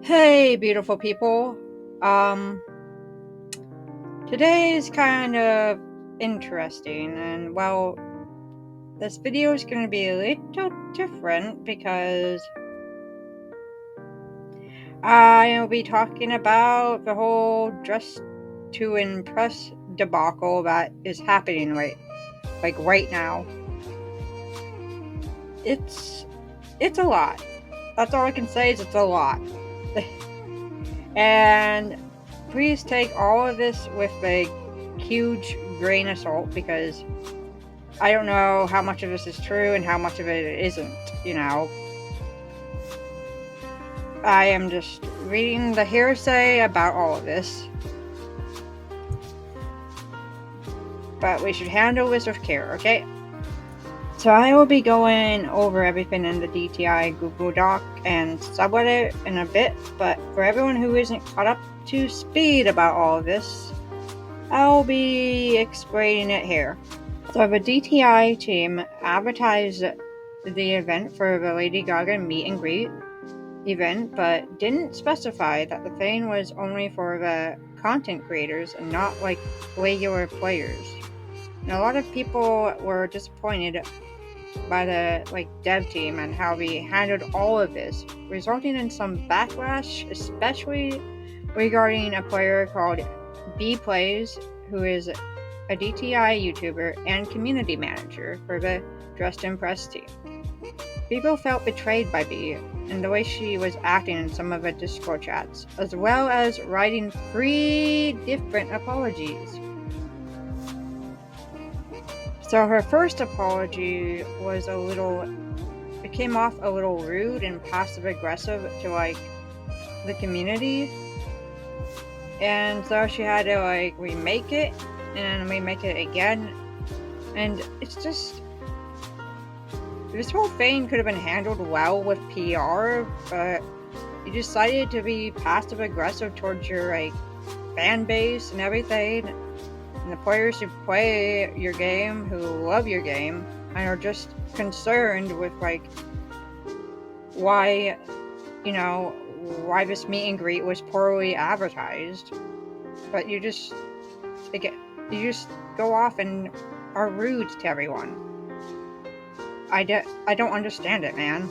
Hey, beautiful people. Um, Today is kind of interesting, and well, this video is going to be a little different because I will be talking about the whole dress to impress debacle that is happening right now. It's a lot. That's all I can say is it's a lot. And please take all of this with a huge grain of salt because I don't know how much of this is true and how much of it isn't, you know. I am just reading the hearsay about all of this. But we should handle this with care, okay? So I will be going over everything in the DTI Google Doc and subreddit in a bit, but for everyone who isn't caught up to speed about all of this, I'll be explaining it here. So the DTI team advertised the event for the Lady Gaga meet and greet event, but didn't specify that the thing was only for the content creators and not like regular players. And a lot of people were disappointed by the dev team and how we handled all of this, resulting in some backlash, especially regarding a player called Beaplays, who is a DTI YouTuber and community manager for the dresstoimpress team. People felt betrayed by Bee and the way she was acting in some of the Discord chats, as well as writing 3 different apologies. So her first apology was it came off a little rude and passive aggressive to the community. And so she had to remake it and remake it again. And it's just, this whole thing could have been handled well with PR, but you decided to be passive aggressive towards your fan base and everything, and the players who play your game, who love your game, and are just concerned with why this meet and greet was poorly advertised. But you just go off and are rude to everyone. I don't understand it, man.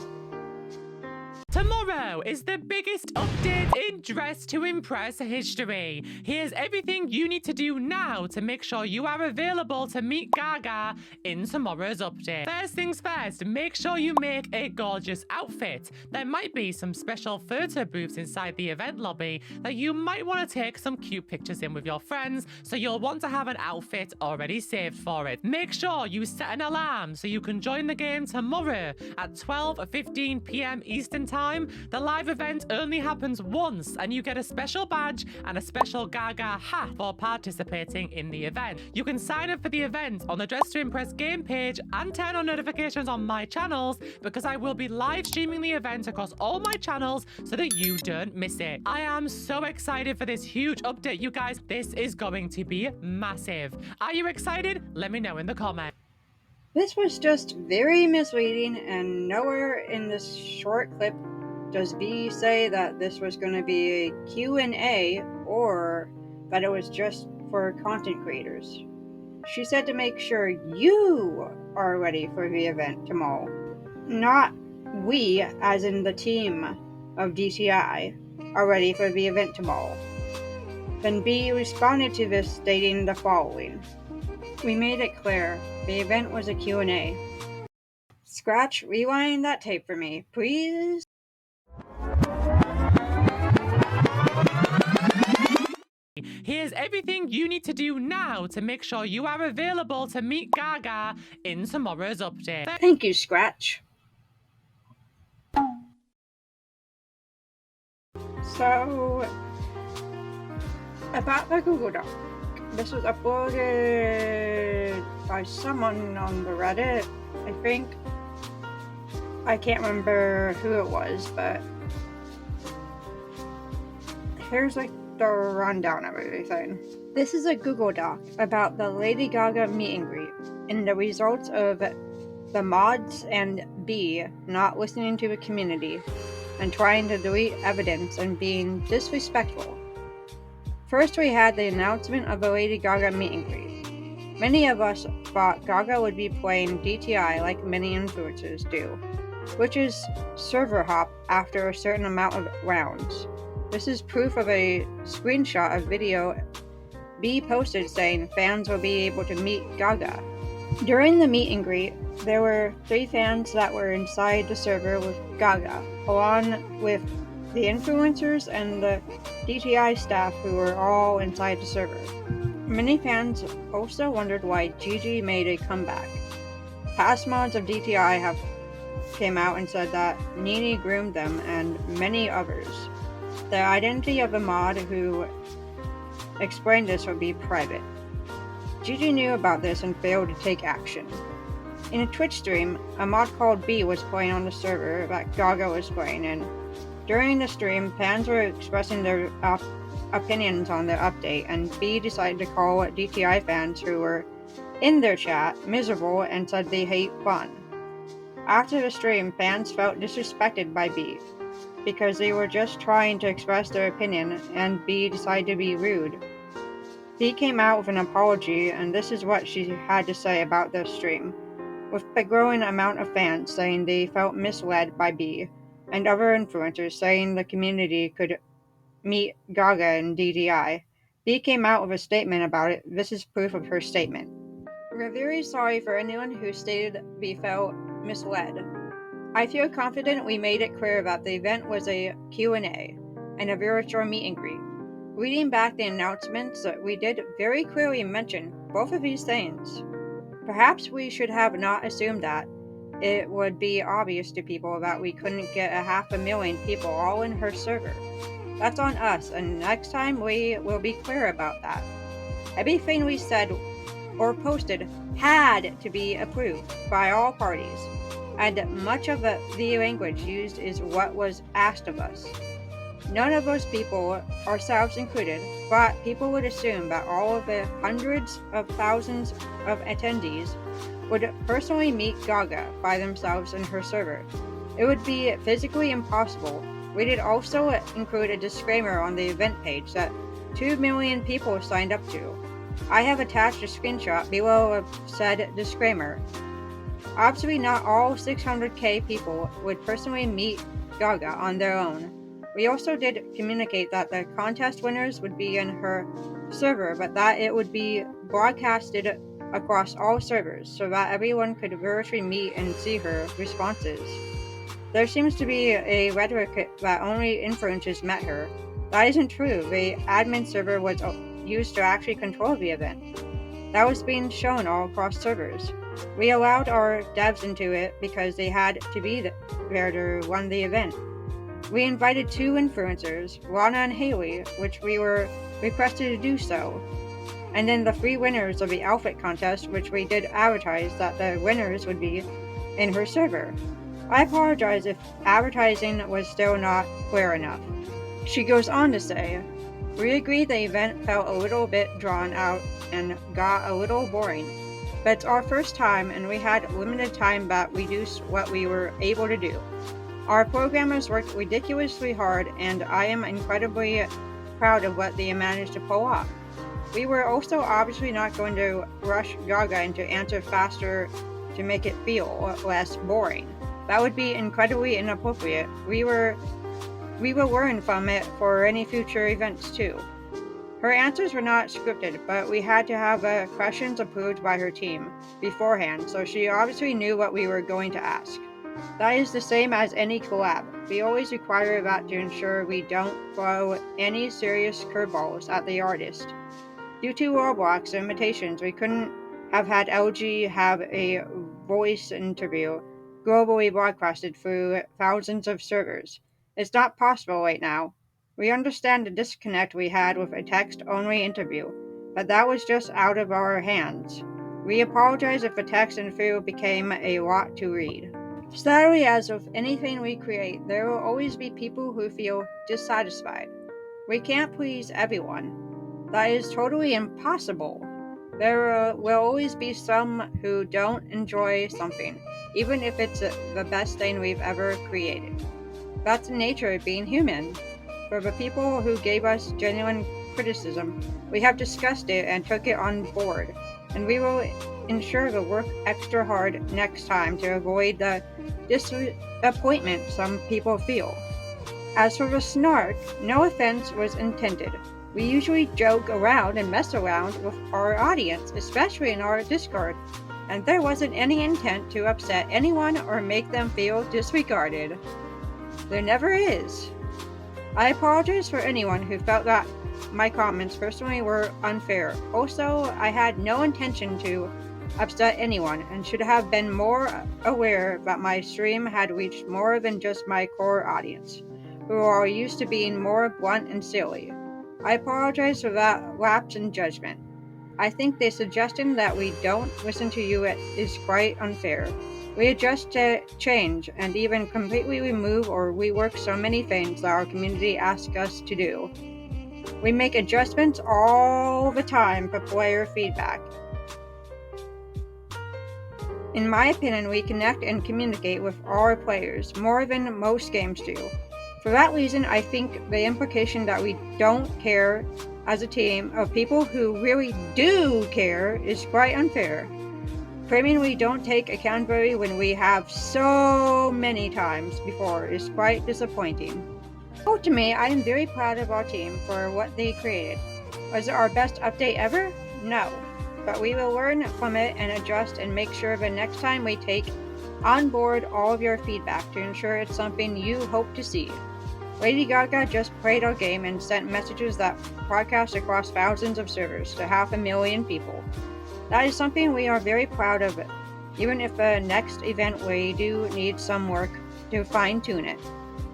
Tomorrow is the biggest update in Dress to Impress history. Here's everything you need to do now to make sure you are available to meet Gaga in tomorrow's update. First things first, make sure you make a gorgeous outfit. There might be some special photo booths inside the event lobby that you might want to take some cute pictures in with your friends, so you'll want to have an outfit already saved for it. Make sure you set an alarm so you can join the game tomorrow at 12:15 p.m. Eastern Time. The live event only happens once, and you get a special badge and a special Gaga hat for participating in the event. You can sign up for the event on the Dress to Impress game page and turn on notifications on my channels, because I will be live streaming the event across all my channels so that you don't miss it. I am so excited for this huge update, you guys. This is going to be massive. Are you excited? Let me know in the comments. This was just very misleading, and nowhere in this short clip does B say that this was going to be a Q&A or that it was just for content creators. She said to make sure you are ready for the event tomorrow, not we, as in the team of DCI, are ready for the event tomorrow. Then B responded to this stating the following: "We made it clear, the event was a Q&A. Scratch, rewind that tape for me, please." Here's everything you need to do now to make sure you are available to meet Gaga in tomorrow's update. Thank you, Scratch. So, about the Google Doc. This was uploaded by someone on the Reddit, I think. I can't remember who it was, but here's the rundown of everything. This is a Google Doc about the Lady Gaga meet and greet and the results of the mods and B not listening to the community and trying to delete evidence and being disrespectful. First, we had the announcement of a Lady Gaga meet and greet. Many of us thought Gaga would be playing DTI like many influencers do, which is server hop after a certain amount of rounds. This is proof of a screenshot of video B posted saying fans will be able to meet Gaga. During the meet and greet, there were 3 fans that were inside the server with Gaga, along with the influencers and the DTI staff who were all inside the server. Many fans also wondered why Gigi made a comeback. Past mods of DTI have came out and said that Nini groomed them and many others. The identity of the mod who explained this would be private. Gigi knew about this and failed to take action. In a Twitch stream, a mod called B was playing on the server that Gaga was playing in. During the stream, fans were expressing their opinions on the update, and B decided to call DTI fans who were in their chat miserable and said they hate fun. After the stream, fans felt disrespected by B because they were just trying to express their opinion, and B decided to be rude. B came out with an apology, and this is what she had to say about the stream. With the growing amount of fans saying they felt misled by B, and other influencers saying the community could meet Gaga and DDI, B came out with a statement about it. This is proof of her statement. We're very sorry for anyone who stated we felt misled. I feel confident we made it clear that the event was a Q&A and a virtual meet and greet. Reading back the announcements, we did very clearly mention both of these things. Perhaps we should have not assumed that. It would be obvious to people that we couldn't get 500,000 people all in her server. That's on us, and next time we will be clear about that. Everything we said or posted had to be approved by all parties, and much of the language used is what was asked of us. None of those people, ourselves included, thought people would assume that all of the hundreds of thousands of attendees would personally meet Gaga by themselves in her server. It would be physically impossible. We did also include a disclaimer on the event page that 2 million people signed up to. I have attached a screenshot below of said disclaimer. Obviously, not all 600k people would personally meet Gaga on their own. We also did communicate that the contest winners would be in her server, but that it would be broadcasted across all servers so that everyone could virtually meet and see her responses. There seems to be a rhetoric that only influencers met her. That isn't true. The admin server was used to actually control the event. That was being shown all across servers. We allowed our devs into it because they had to be there to run the event. We invited 2 influencers, Lana and Haley, which we were requested to do so. And then the 3 winners of the outfit contest, which we did advertise that the winners would be in her server. I apologize if advertising was still not clear enough. She goes on to say, we agree the event felt a little bit drawn out and got a little boring. But it's our first time and we had limited time that reduced what we were able to do. Our programmers worked ridiculously hard, and I am incredibly proud of what they managed to pull off. We were also obviously not going to rush Gaga into answer faster to make it feel less boring. That would be incredibly inappropriate. We will learn from it for any future events too. Her answers were not scripted, but we had to have questions approved by her team beforehand, so she obviously knew what we were going to ask. That is the same as any collab. We always require that to ensure we don't throw any serious curveballs at the artist. Due to Roblox limitations, we couldn't have had LG have a voice interview globally broadcasted through thousands of servers. It's not possible right now. We understand the disconnect we had with a text-only interview, but that was just out of our hands. We apologize if the text interview became a lot to read. Sadly, as with anything we create, there will always be people who feel dissatisfied. We can't please everyone. That is totally impossible. There will always be some who don't enjoy something, even if it's the best thing we've ever created. That's the nature of being human. For the people who gave us genuine criticism, we have discussed it and took it on board, and we will ensure to work extra hard next time to avoid the disappointment some people feel. As for the snark, no offense was intended. We usually joke around and mess around with our audience, especially in our Discord, and there wasn't any intent to upset anyone or make them feel disregarded. There never is. I apologize for anyone who felt that my comments personally were unfair. Also, I had no intention to upset anyone and should have been more aware that my stream had reached more than just my core audience, who are used to being more blunt and silly. I apologize for that lapse in judgment. I think the suggestion that we don't listen to you is quite unfair. We adjust to change and even completely remove or rework so many things that our community asks us to do. We make adjustments all the time for player feedback. In my opinion, we connect and communicate with our players more than most games do. For that reason, I think the implication that we don't care as a team of people who really do care is quite unfair. Claiming we don't take accountability when we have so many times before is quite disappointing. Ultimately, I am very proud of our team for what they created. Was it our best update ever? No. But we will learn from it and adjust and make sure the next time we take on board all of your feedback to ensure it's something you hope to see. Lady Gaga just played our game and sent messages that broadcast across thousands of servers to 500,000 people. That is something we are very proud of, even if the next event we do need some work to fine-tune it.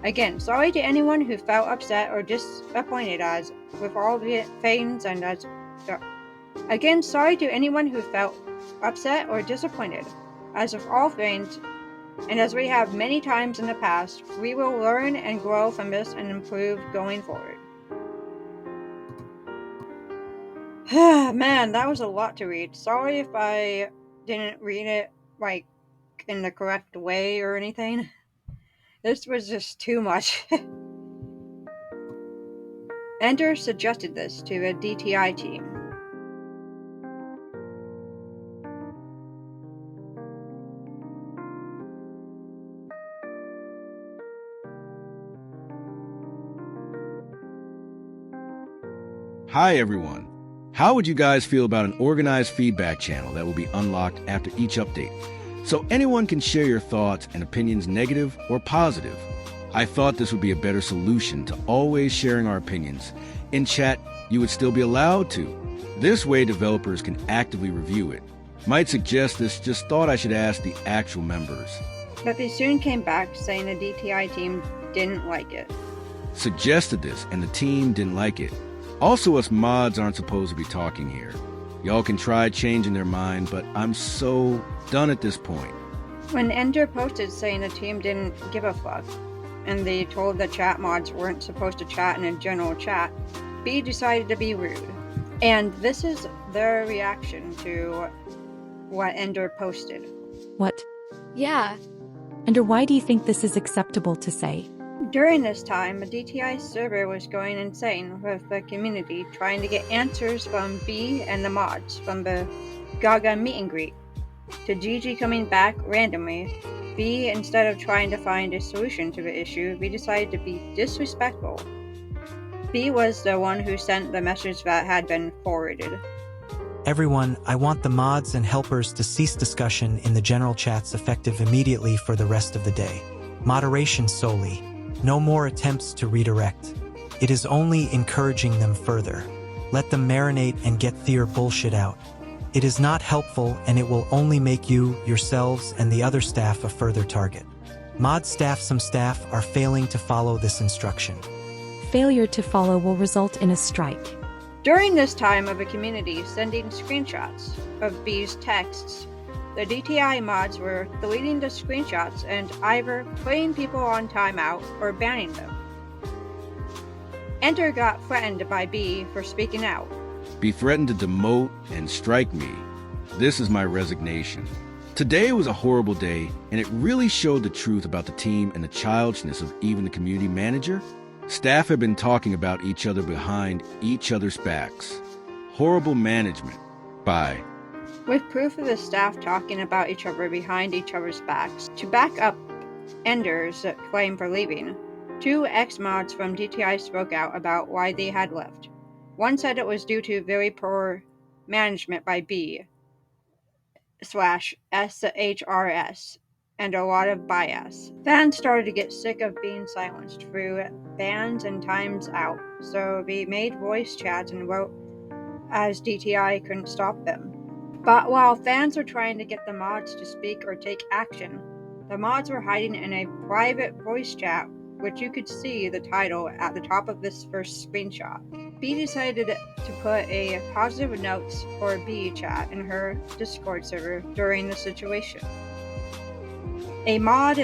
Again, sorry to anyone who felt upset or disappointed as with all the things and as Again, sorry to anyone who felt upset or disappointed. As with all things, and as we have many times in the past, we will learn and grow from this and improve going forward. Man, that was a lot to read. Sorry if I didn't read it, like, in the correct way or anything. This was just too much. Ender suggested this to the DTI team. Hi everyone. How would you guys feel about an organized feedback channel that will be unlocked after each update, so anyone can share your thoughts and opinions, negative or positive? I thought this would be a better solution to always sharing our opinions. In chat, you would still be allowed to. This way developers can actively review it. Might suggest this, just thought I should ask the actual members. But they soon came back saying the DTI team didn't like it. Suggested this and the team didn't like it. Also, us mods aren't supposed to be talking here. Y'all can try changing their mind, but I'm so done at this point. When Ender posted saying the team didn't give a fuck, and they told the chat mods weren't supposed to chat in a general chat, B decided to be rude. And this is their reaction to what Ender posted. What? Yeah. Ender, why do you think this is acceptable to say? During this time, the DTI server was going insane with the community trying to get answers from B and the mods from the Gaga meet and greet. To Gigi coming back randomly, B, instead of trying to find a solution to the issue, we decided to be disrespectful. B was the one who sent the message that had been forwarded. Everyone, I want the mods and helpers to cease discussion in the general chats effective immediately for the rest of the day. Moderation solely. No more attempts to redirect. It is only encouraging them further. Let them marinate and get their bullshit out. It is not helpful and it will only make you, yourselves, and the other staff a further target. Some staff are failing to follow this instruction. Failure to follow will result in a strike. During this time of the community sending screenshots of B's texts, the DTI mods were deleting the screenshots and either putting people on timeout or banning them. Ender got threatened by B for speaking out. Be threatened to demote and strike me. This is my resignation. Today was a horrible day, and it really showed the truth about the team and the childishness of even the community manager. Staff have been talking about each other behind each other's backs. Horrible management. Bye. With proof of the staff talking about each other behind each other's backs, to back up Ender's claim for leaving, 2 ex-mods from DTI spoke out about why they had left. One said it was due to very poor management by B/SHRS and a lot of bias. Fans started to get sick of being silenced through bans and times out, so they made voice chats and wrote as DTI couldn't stop them. But while fans were trying to get the mods to speak or take action, the mods were hiding in a private voice chat, which you could see the title at the top of this first screenshot. B decided to put a positive notes for B chat in her Discord server during the situation. A mod,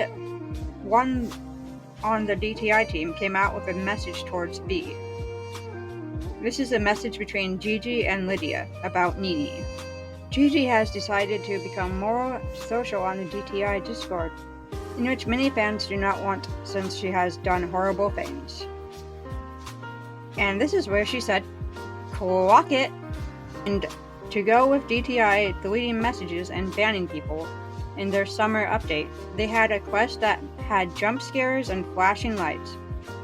one on the DTI team, came out with a message towards B. This is a message between Gigi and Lydia about Nini. Gigi has decided to become more social on the DTI Discord, in which many fans do not want since she has done horrible things. And this is where she said, "Clock it!" And to go with DTI deleting messages and banning people in their summer update, they had a quest that had jump scares and flashing lights,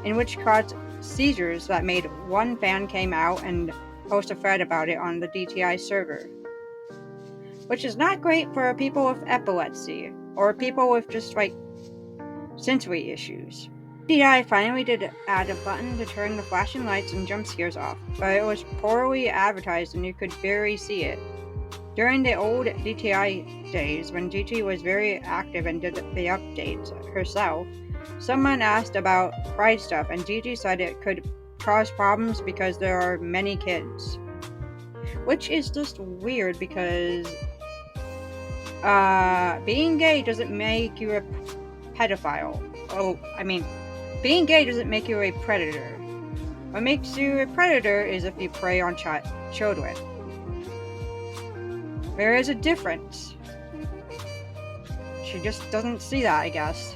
in which caused seizures that made one fan came out and post a thread about it on the DTI server. Which is not great for people with epilepsy, or people with just sensory issues. DTI finally did add a button to turn the flashing lights and jump scares off, but it was poorly advertised and you could barely see it. During the old DTI days, when Gigi was very active and did the updates herself, someone asked about pride stuff and Gigi said it could cause problems because there are many kids. Which is just weird because being gay doesn't make you a pedophile. Being gay doesn't make you a predator. What makes you a predator is if you prey on children. There is a difference. She just doesn't see that, I guess.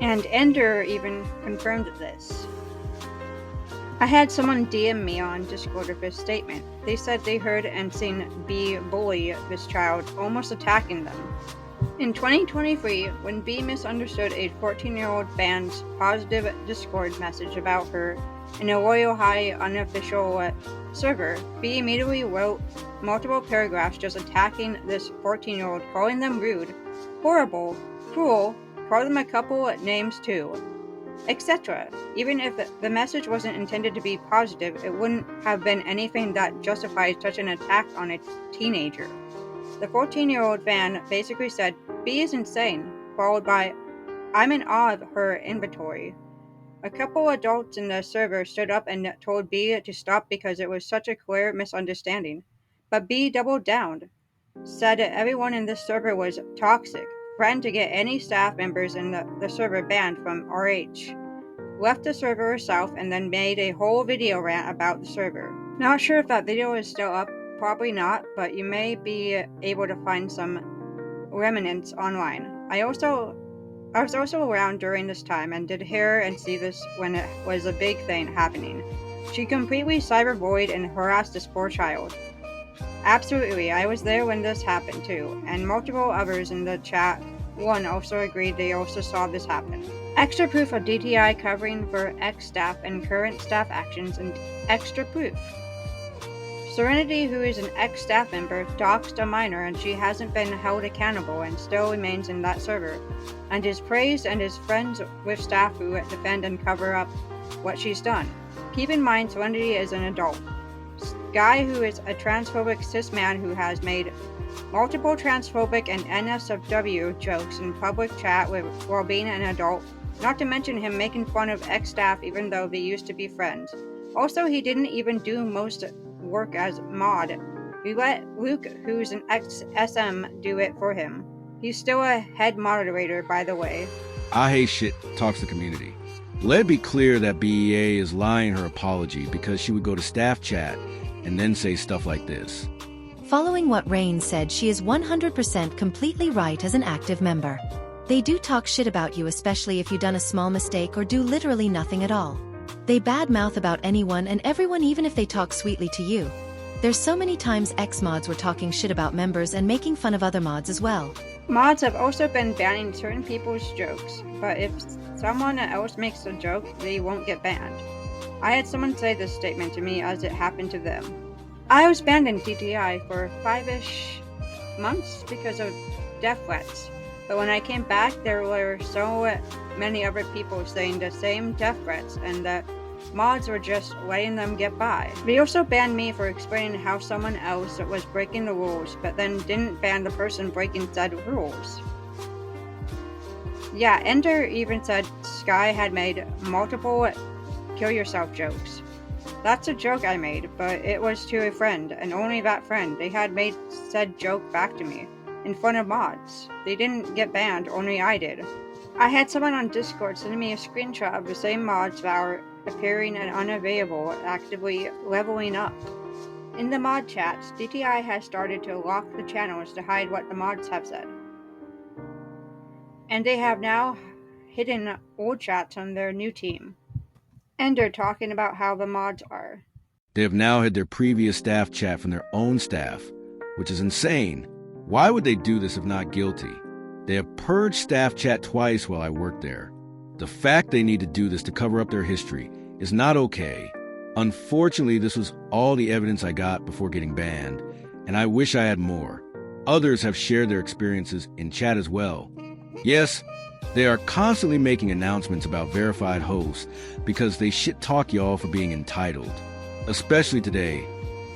And Ender even confirmed this. I had someone DM me on Discord with this statement. They said they heard and seen B bully this child, almost attacking them. In 2023, when B misunderstood a 14-year-old fan's positive Discord message about her in a Royal High unofficial server, B immediately wrote multiple paragraphs just attacking this 14-year-old, calling them rude, horrible, cruel, called them a couple names too, etc. Even if the message wasn't intended to be positive, it wouldn't have been anything that justified such an attack on a teenager. The 14-year-old fan basically said, "B is insane," followed by, "I'm in awe of her inventory." A couple adults in the server stood up and told B to stop because it was such a clear misunderstanding. But B doubled down, said everyone in this server was toxic, threatened to get any staff members in the server banned from RH, left the server herself, and then made a whole video rant about the server. Not sure if that video is still up, probably not, but you may be able to find some remnants online. I was also around during this time and did hear and see this when it was a big thing happening. She completely cyberbullied and harassed this poor child. Absolutely, I was there when this happened too, and multiple others in the chat one also agreed they also saw this happen. Extra proof of DTI covering for ex-staff and current staff actions, and extra proof. Serenity, who is an ex-staff member, doxed a minor and she hasn't been held accountable and still remains in that server, and is praised and is friends with staff who defend and cover up what she's done. Keep in mind, Serenity is an adult. Guy, who is a transphobic cis man who has made multiple transphobic and NSFW jokes in public chat while being an adult, not to mention him making fun of ex-staff even though they used to be friends. Also, he didn't even do most work as mod. We let Luke, who's an ex-SM, do it for him. He's still a head moderator, by the way. I hate shit talks the community. Let it be clear that BEA is lying her apology because she would go to staff chat and then say stuff like this. Following what Rain said, she is 100% completely right as an active member. They do talk shit about you, especially if you done a small mistake or do literally nothing at all. They badmouth about anyone and everyone, even if they talk sweetly to you. There's so many times ex-mods were talking shit about members and making fun of other mods as well. Mods have also been banning certain people's jokes, but if someone else makes a joke, they won't get banned. I had someone say this statement to me as it happened to them. I was banned in DTI for 5-ish months because of death threats, but when I came back, there were so many other people saying the same death threats, and that mods were just letting them get by. They also banned me for explaining how someone else was breaking the rules, but then didn't ban the person breaking said rules. Yeah, Ender even said Sky had made multiple kill yourself jokes. That's a joke I made, but it was to a friend, and only that friend. They had made said joke back to me, in front of mods. They didn't get banned, only I did. I had someone on Discord sending me a screenshot of the same mods that were appearing and unavailable, actively leveling up. In the mod chats, DTI has started to lock the channels to hide what the mods have said. And they have now hidden old chats on their new team. Ender talking about how the mods are. They have now hid their previous staff chat from their own staff, which is insane. Why would they do this if not guilty? They have purged staff chat twice while I worked there. The fact they need to do this to cover up their history is not okay. Unfortunately, this was all the evidence I got before getting banned, and I wish I had more. Others have shared their experiences in chat as well. Yes, they are constantly making announcements about verified hosts because they shit-talk y'all for being entitled. Especially today,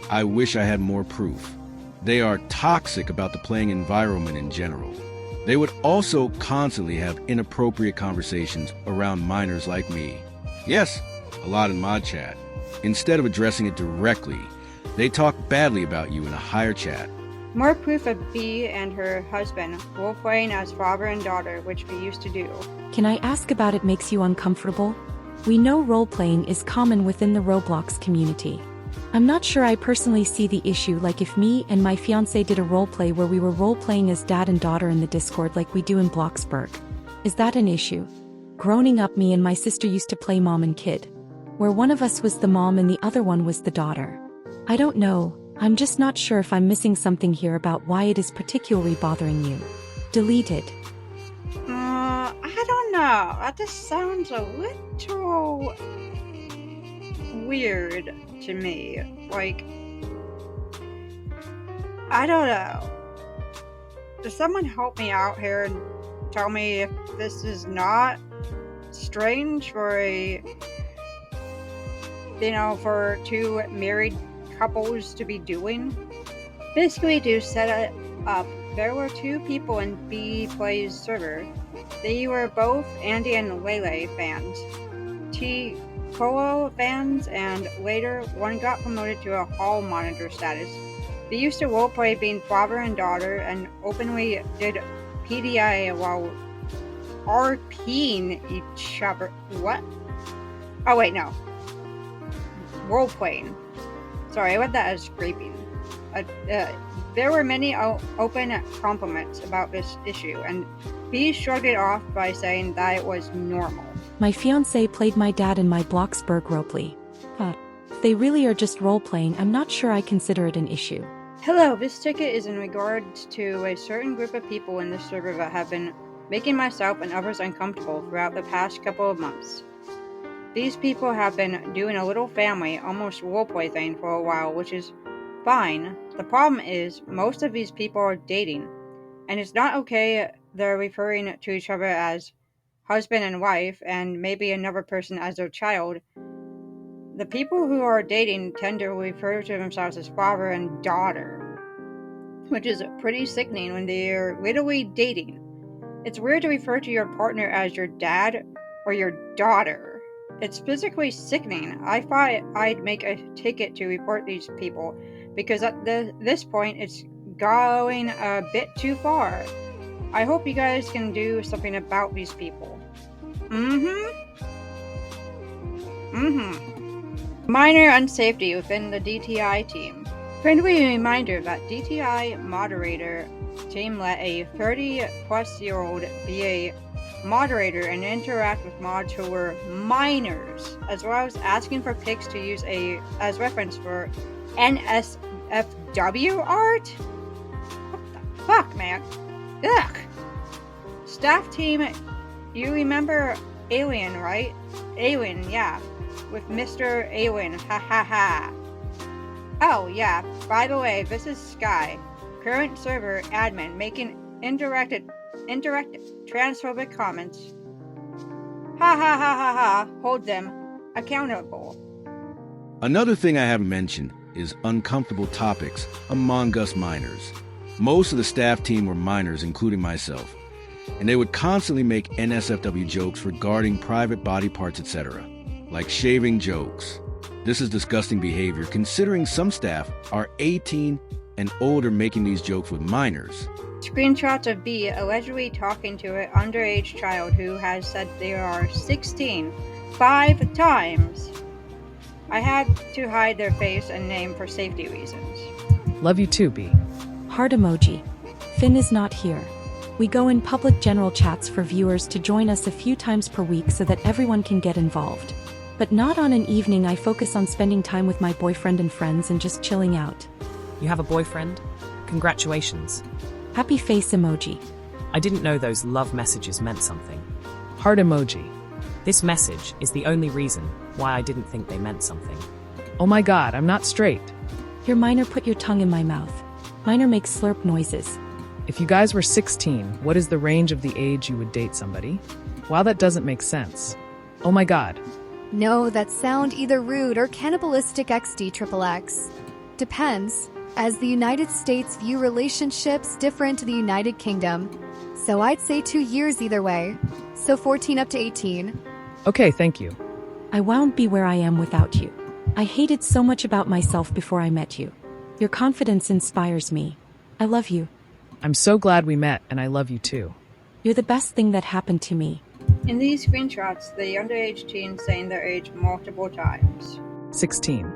I wish I had more proof. They are toxic about the playing environment in general. They would also constantly have inappropriate conversations around minors like me. Yes, a lot in mod chat. Instead of addressing it directly, they talk badly about you in a higher chat. More proof of Bea and her husband role-playing as father and daughter, which we used to do. Can I ask about it makes you uncomfortable? We know role-playing is common within the Roblox community. I'm not sure I personally see the issue, like if me and my fiancé did a roleplay where we were role-playing as dad and daughter in the Discord like we do in Bloxburg. Is that an issue? Growing up, me and my sister used to play mom and kid, where one of us was the mom and the other one was the daughter. I don't know, I'm just not sure if I'm missing something here about why it is particularly bothering you. Deleted. I don't know. That just sounds a little weird to me. Like, I don't know. Does someone help me out here and tell me if this is not strange for for two married couples to be doing? Basically, to set it up, there were two people in Beaplays server. They were both Andy and Lele fans, T-Colo fans, and later one got promoted to a hall monitor status. They used to roleplay being father and daughter and openly did PDI while RPing each other. What? Oh wait, no. Roleplaying. Sorry, I read that as scraping. There were many open compliments about this issue, and he shrugged it off by saying that it was normal. My fiancé played my dad in my Bloxburg roleplay. If they really are just role-playing, I'm not sure I consider it an issue. Hello, this ticket is in regards to a certain group of people in this server that have been making myself and others uncomfortable throughout the past couple of months. These people have been doing a little family, almost roleplay thing for a while, which is fine. The problem is, most of these people are dating, and it's not okay they're referring to each other as husband and wife, and maybe another person as their child. The people who are dating tend to refer to themselves as father and daughter, which is pretty sickening when they're literally dating. It's weird to refer to your partner as your dad or your daughter. It's physically sickening. I thought I'd make a ticket to report these people, because at this point it's going a bit too far. I hope you guys can do something about these people. Minor unsafety within the DTI team. Friendly reminder that DTI moderator team let a 30-plus-year-old be a moderator and interact with mods who were minors, as well as asking for pics to use as reference for NSFW art? What the fuck, man? Ugh! Staff team, you remember Alien, right? Alien, yeah. With Mr. Alien, ha ha ha. Oh, yeah, by the way, this is Sky, current server admin, making indirect transphobic comments. Ha ha ha ha ha, hold them accountable. Another thing I haven't mentioned is uncomfortable topics among us minors. Most of the staff team were minors, including myself, and they would constantly make NSFW jokes regarding private body parts, etc., like shaving jokes. This is disgusting behavior, considering some staff are 18 and older making these jokes with minors. Screenshots of B allegedly talking to an underage child who has said they are 16 5 times. I had to hide their face and name for safety reasons. Love you too, B. Heart emoji. Finn is not here. We go in public general chats for viewers to join us a few times per week so that everyone can get involved. But not on an evening. I focus on spending time with my boyfriend and friends and just chilling out. You have a boyfriend? Congratulations. Happy face emoji. I didn't know those love messages meant something. Heart emoji. This message is the only reason why I didn't think they meant something. Oh my god, I'm not straight. Your minor, put your tongue in my mouth. Minor makes slurp noises. If you guys were 16, what is the range of the age you would date somebody? Wow, that doesn't make sense. Oh my god. No, that sound either rude or cannibalistic XDXXX. Depends, as the United States view relationships different to the United Kingdom. So I'd say 2 years either way. So 14 up to 18. Okay, thank you. I won't be where I am without you. I hated so much about myself before I met you. Your confidence inspires me. I love you. I'm so glad we met, and I love you too. You're the best thing that happened to me. In these screenshots, the underage teen saying their age multiple times. 16.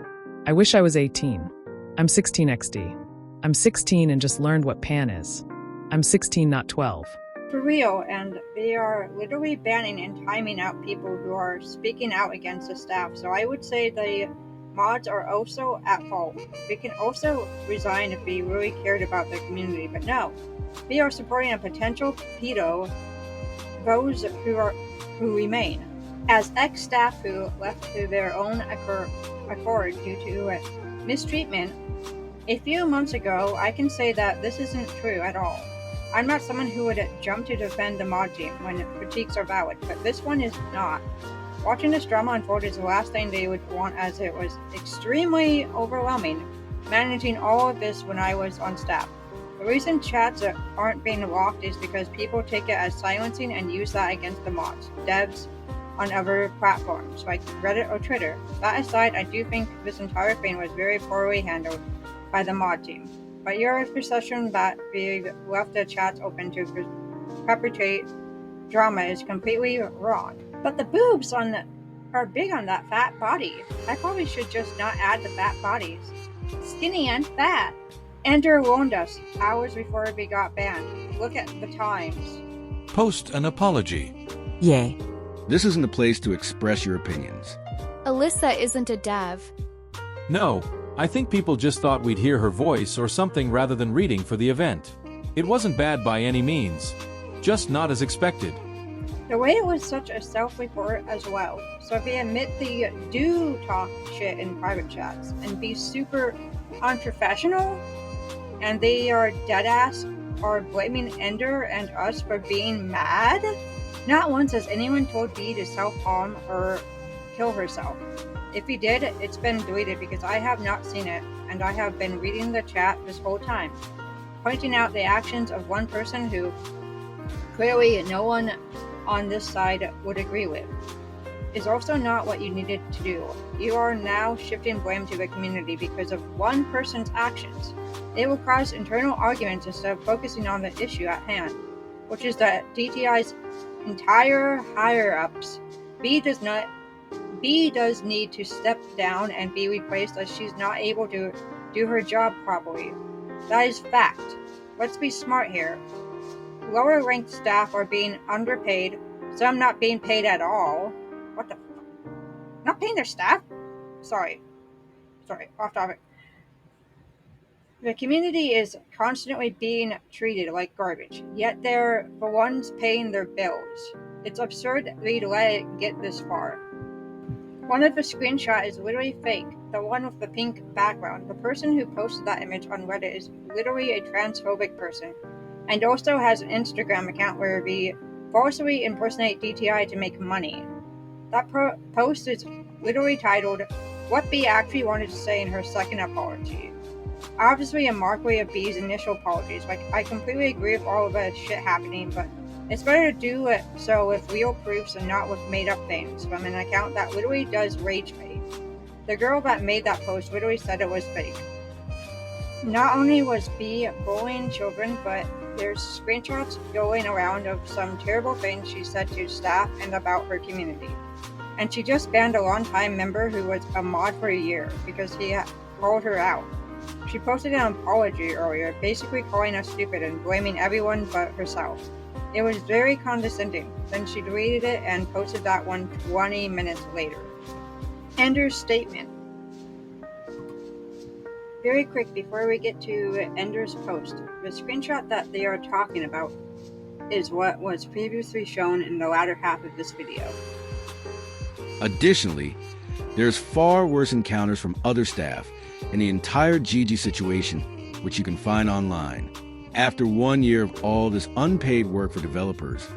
I wish I was 18. I'm 16 XD. I'm 16 and just learned what pan is. I'm 16, not 12. For real, and they are literally banning and timing out people who are speaking out against the staff, so I would say the mods are also at fault. We can also resign if we really cared about the community, but no. We are supporting a potential pedo, those who remain. As ex-staff who left to their own accord due to mistreatment a few months ago, I can say that this isn't true at all. I'm not someone who would jump to defend the mod team when critiques are valid, but this one is not. Watching this drama unfold is the last thing they would want, as it was extremely overwhelming managing all of this when I was on staff. The reason chats aren't being locked is because people take it as silencing and use that against the mods, devs on other platforms like Reddit or Twitter. That aside, I do think this entire thing was very poorly handled by the mod team. But your perception that we left the chats open to perpetrate drama is completely wrong. But the boobs are big on that fat body. I probably should just not add the fat bodies. Skinny and fat. Ender warned us hours before we got banned. Look at the times. Post an apology. Yay. This isn't a place to express your opinions. Alyssa isn't a dev. No, I think people just thought we'd hear her voice or something rather than reading for the event. It wasn't bad by any means, just not as expected. The way it was such a self-report as well. So if we admit they do talk shit in private chats and be super unprofessional, and they are deadass or blaming Ender and us for being mad, not once has anyone told Bee to self-harm or kill herself. If he did, it's been deleted because I have not seen it, and I have been reading the chat this whole time, pointing out the actions of one person who clearly no one on this side would agree with. Is also not what you needed to do. You are now shifting blame to the community because of one person's actions. It will cause internal arguments instead of focusing on the issue at hand, which is that DTI's entire higher-ups. B does need to step down and be replaced, as she's not able to do her job properly. That is fact. Let's be smart here. Lower ranked staff are being underpaid, some not being paid at all. What the fuck? Not paying their staff? Sorry, off topic. The community is constantly being treated like garbage, yet they're the ones paying their bills. It's absurd that we'd let it get this far. One of the screenshots is literally fake, the one with the pink background. The person who posted that image on Reddit is literally a transphobic person, and also has an Instagram account where we falsely impersonate DTI to make money. That post is literally titled, "What B actually wanted to say in her second apology." Obviously a mockery of B's initial apologies. Like, I completely agree with all of that shit happening, but it's better to do it so with real proofs and not with made-up things from an account that literally does rage bait. The girl that made that post literally said it was fake. Not only was B bullying children, but there's screenshots going around of some terrible things she said to staff and about her community. And she just banned a long-time member who was a mod for a year because he called her out. She posted an apology earlier, basically calling us stupid and blaming everyone but herself. It was very condescending. Then she deleted it and posted that one 20 minutes later. Ender's statement. Very quick before we get to Ender's post, the screenshot that they are talking about is what was previously shown in the latter half of this video. Additionally, there's far worse encounters from other staff in the entire Gigi situation, which you can find online. After 1 year of all this unpaid work for developers,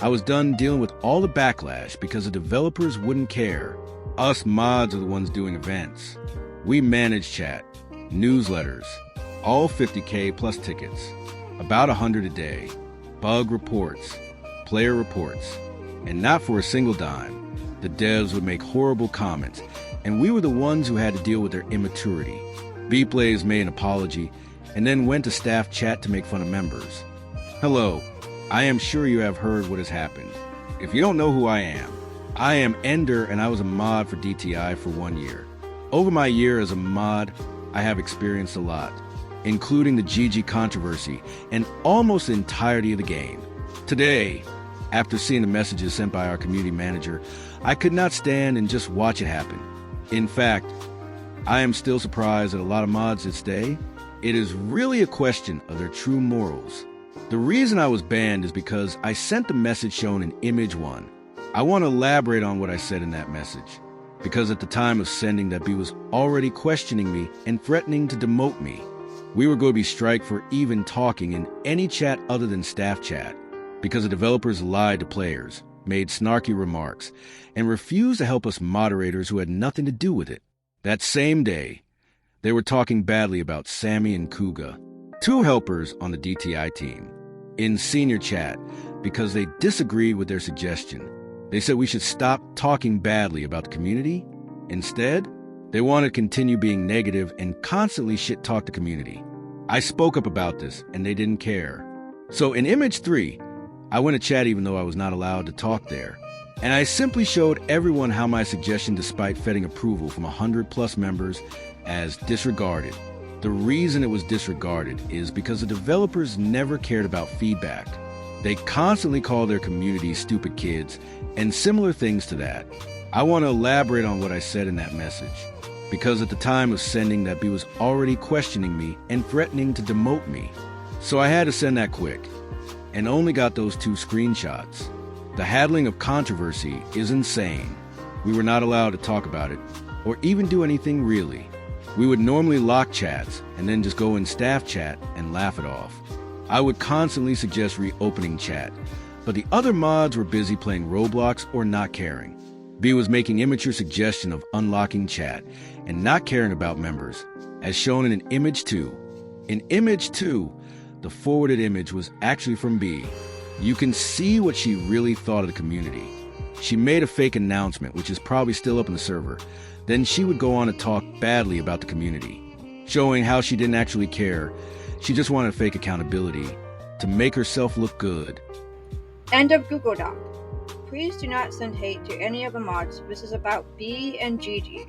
I was done dealing with all the backlash because the developers wouldn't care. Us mods are the ones doing events. We manage chat, newsletters, all 50K plus tickets, about 100 a day, bug reports, player reports, and not for a single dime. The devs would make horrible comments, and we were the ones who had to deal with their immaturity. Beaplays made an apology, and then went to staff chat to make fun of members. Hello, I am sure you have heard what has happened. If you don't know who I am Ender, and I was a mod for DTI for 1 year. Over my year as a mod, I have experienced a lot, including the Gigi controversy and almost the entirety of the game. Today, after seeing the messages sent by our community manager, I could not stand and just watch it happen. In fact, I am still surprised at a lot of mods that stay. It is really a question of their true morals. The reason I was banned is because I sent the message shown in image 1. I want to elaborate on what I said in that message, because at the time of sending that B was already questioning me and threatening to demote me. We were going to be striked for even talking in any chat other than staff chat, because the developers lied to players, made snarky remarks, and refused to help us moderators who had nothing to do with it. That same day, they were talking badly about Sammy and Kuga, 2 helpers on the DTI team, in senior chat because they disagreed with their suggestion. They said we should stop talking badly about the community. Instead, they wanted to continue being negative and constantly shit-talk the community. I spoke up about this, and they didn't care. So in image 3, I went to chat even though I was not allowed to talk there. And I simply showed everyone how my suggestion, despite getting approval from 100+ members, as disregarded. The reason it was disregarded is because the developers never cared about feedback. They constantly call their community stupid kids and similar things to that. I want to elaborate on what I said in that message, because at the time of sending that B was already questioning me and threatening to demote me. So I had to send that quick, and only got those 2 screenshots. The handling of controversy is insane. We were not allowed to talk about it, or even do anything really. We would normally lock chats, and then just go in staff chat and laugh it off. I would constantly suggest reopening chat, but the other mods were busy playing Roblox or not caring. B was making immature suggestion of unlocking chat, and not caring about members, as shown in an image 2. In image 2, the forwarded image was actually from B. You can see what she really thought of the community. She made a fake announcement, which is probably still up in the server. Then she would go on to talk badly about the community, showing how she didn't actually care. She just wanted fake accountability to make herself look good. End of Google Doc. Please do not send hate to any of the mods. This is about B and Gigi.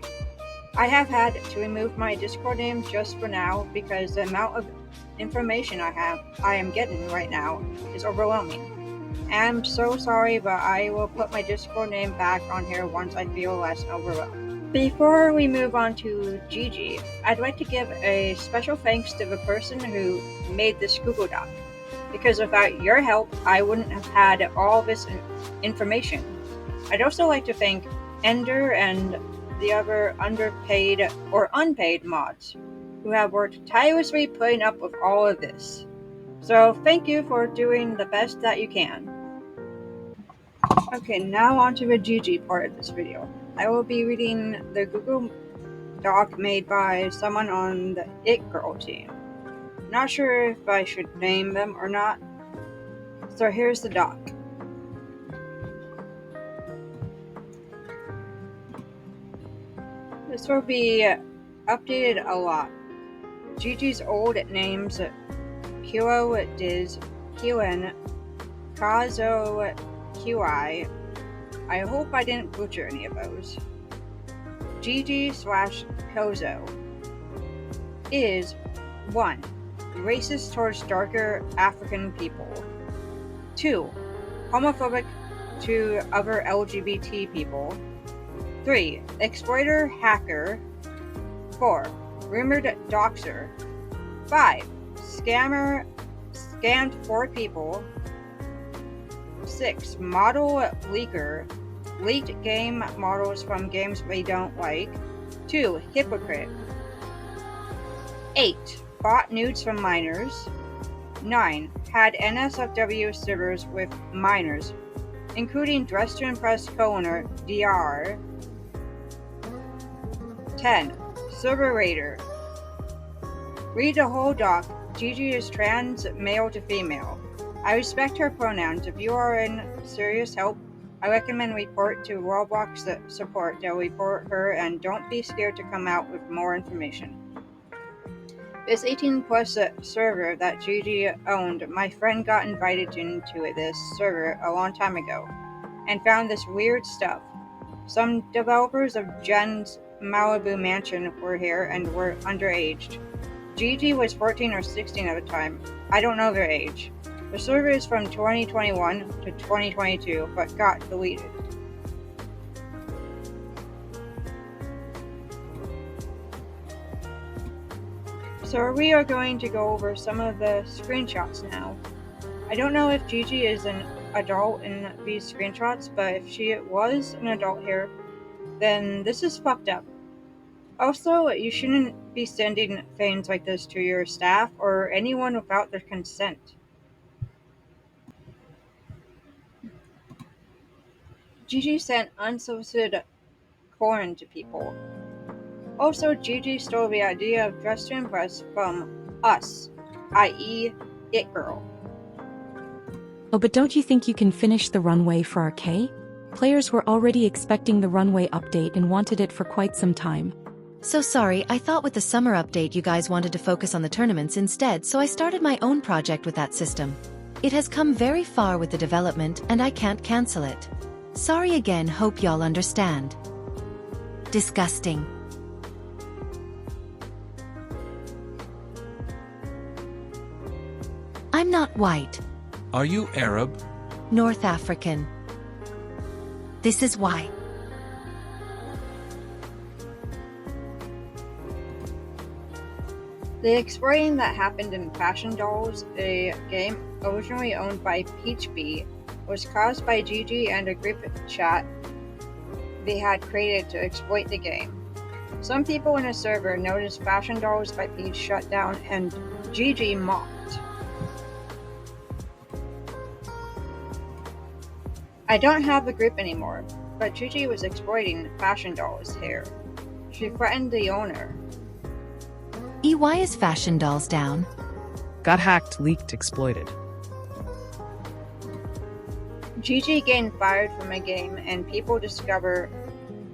I have had to remove my Discord name just for now because the amount of information I am getting right now is overwhelming. I'm so sorry, but I will put my Discord name back on here once I feel less overwhelmed. Before we move on to Gigi, I'd like to give a special thanks to the person who made this Google Doc, because without your help, I wouldn't have had all this information. I'd also like to thank Ender and the other underpaid or unpaid mods who have worked tirelessly putting up with all of this. So thank you for doing the best that you can. Okay, now on to the Gigi part of this video. I will be reading the Google Doc made by someone on the It Girl team. Not sure if I should name them or not. So here's the doc. This will be updated a lot. Gigi's old names Kilo Diz, Kilen, Kazo QI. I hope I didn't butcher any of those. Gigi/Kozo is 1. Racist towards darker African people. 2. Homophobic to other LGBT people. 3. Exploiter hacker. 4. Rumored doxer. 5. Scammer scammed 4 people. 6. Model leaker. Leaked game models from games they don't like. 2. Hypocrite. 8. Bought nudes from minors. 9. Had NSFW servers with minors, including Dress to Impress co-owner DR. 10. Server raider. Read the whole doc. Gigi is trans, male to female. I respect her pronouns. If you are in serious help, I recommend report to Roblox support. They'll report her, and don't be scared to come out with more information. This 18-plus server that Gigi owned, my friend got invited into this server a long time ago, and found this weird stuff. Some developers of Jen's Malibu mansion were here and were underaged. Gigi was 14 or 16 at the time. I don't know their age. The server is from 2021 to 2022, but got deleted. So we are going to go over some of the screenshots now. I don't know if Gigi is an adult in these screenshots, but if she was an adult here, then this is fucked up. Also, you shouldn't be sending things like this to your staff or anyone without their consent. Gigi sent unsolicited porn to people. Also, Gigi stole the idea of Dress to Impress from us, i.e. It Girl. Oh, but don't you think you can finish the runway for our K? Players were already expecting the runway update and wanted it for quite some time. So sorry, I thought with the summer update you guys wanted to focus on the tournaments instead, so I started my own project with that system. It has come very far with the development and I can't cancel it. Sorry again, hope y'all understand. Disgusting. I'm not white. Are you Arab? North African. This is why. The exploiting that happened in Fashion Dolls, a game originally owned by Peachbee, was caused by Gigi and a group chat they had created to exploit the game. Some people in a server noticed Fashion Dolls by Peach shut down and Gigi mocked. I don't have the group anymore, but Gigi was exploiting Fashion Dolls here. She threatened the owner. Why is Fashion Dolls down? Got hacked, leaked, exploited. Gigi getting fired from a game and people discover.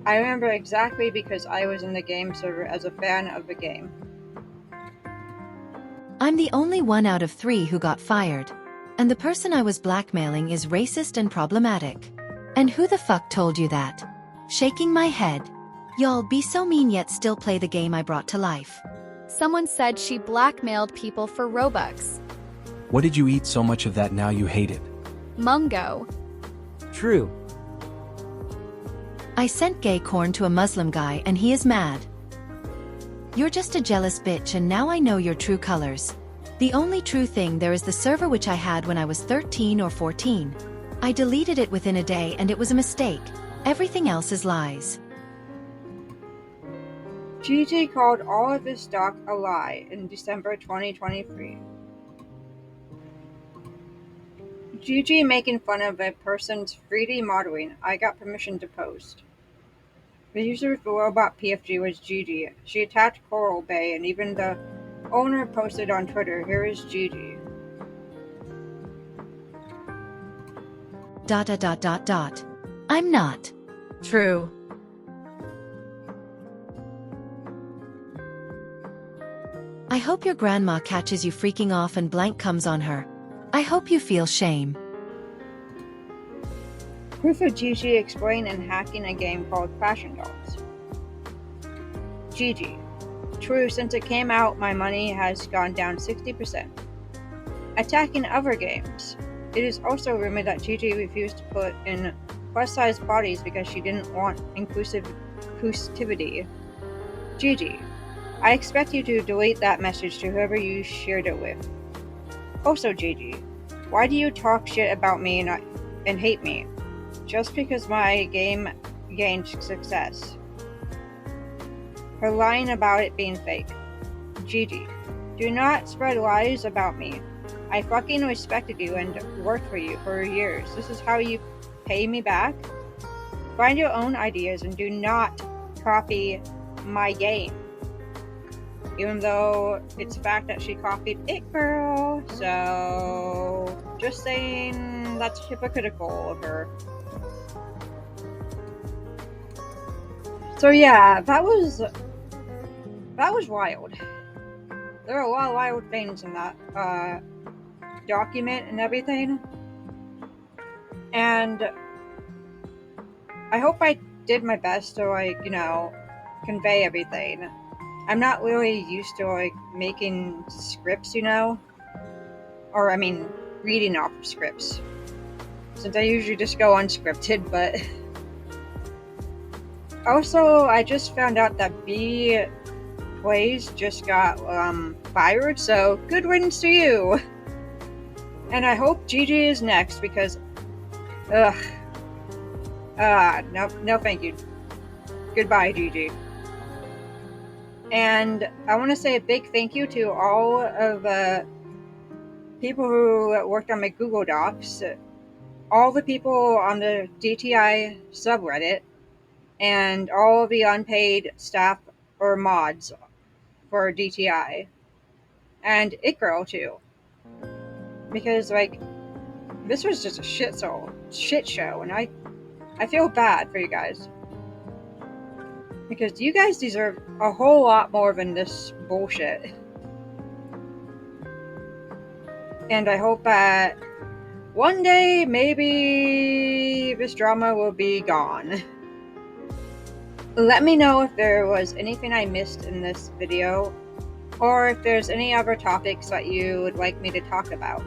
I remember exactly because I was in the game server as a fan of the game. I'm the only one out of 3 who got fired. And the person I was blackmailing is racist and problematic. And who the fuck told you that? Shaking my head. Y'all be so mean yet still play the game I brought to life. Someone said she blackmailed people for Robux. What did you eat so much of that now you hate it? Mungo. True. I sent gay corn to a Muslim guy and he is mad. You're just a jealous bitch and now I know your true colors. The only true thing there is the server which I had when I was 13 or 14. I deleted it within a day and it was a mistake. Everything else is lies. Gigi called all of this doc a lie in December 2023. Gigi making fun of a person's 3D modeling. I got permission to post. The user for Robot PFG was Gigi. She attacked Coral Bay and even the owner posted on Twitter, "Here is Gigi." ... I'm not. True. I hope your grandma catches you freaking off and blank comes on her. I hope you feel shame. Proof of Gigi explained and hacking a game called Fashion Dolls. Gigi. True, since it came out, my money has gone down 60%. Attacking other games. It is also rumored that Gigi refused to put in plus-size bodies because she didn't want inclusivity. Gigi. I expect you to delete that message to whoever you shared it with. Also, Gigi, why do you talk shit about me and hate me? Just because my game gained success. Her lying about it being fake. Gigi, do not spread lies about me. I fucking respected you and worked for you for years. This is how you pay me back? Find your own ideas and do not copy my game. Even though it's a fact that she copied It Girl, so just saying that's hypocritical of her. So yeah, that was wild. There are a lot of wild things in that document and everything. And I hope I did my best to convey everything. I'm not really used to making scripts, or reading off of scripts, since I usually just go unscripted. But also, I just found out that Beaplays just got fired, so good riddance to you. And I hope Gigi is next because, no, thank you. Goodbye, Gigi. And I want to say a big thank you to all of the people who worked on my Google Docs, all the people on the DTI subreddit, and all of the unpaid staff or mods for DTI, and It Girl too. Because this was just a shit show, and I feel bad for you guys. Because you guys deserve a whole lot more than this bullshit. And I hope that one day, maybe this drama will be gone. Let me know if there was anything I missed in this video, or if there's any other topics that you would like me to talk about.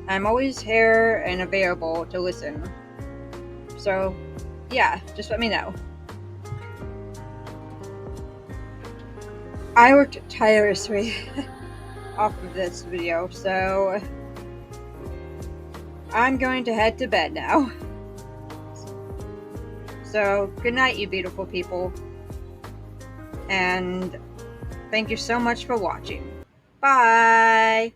I'm always here and available to listen. So, yeah, just let me know. I worked tirelessly off of this video, so I'm going to head to bed now. So, good night, you beautiful people. And thank you so much for watching. Bye!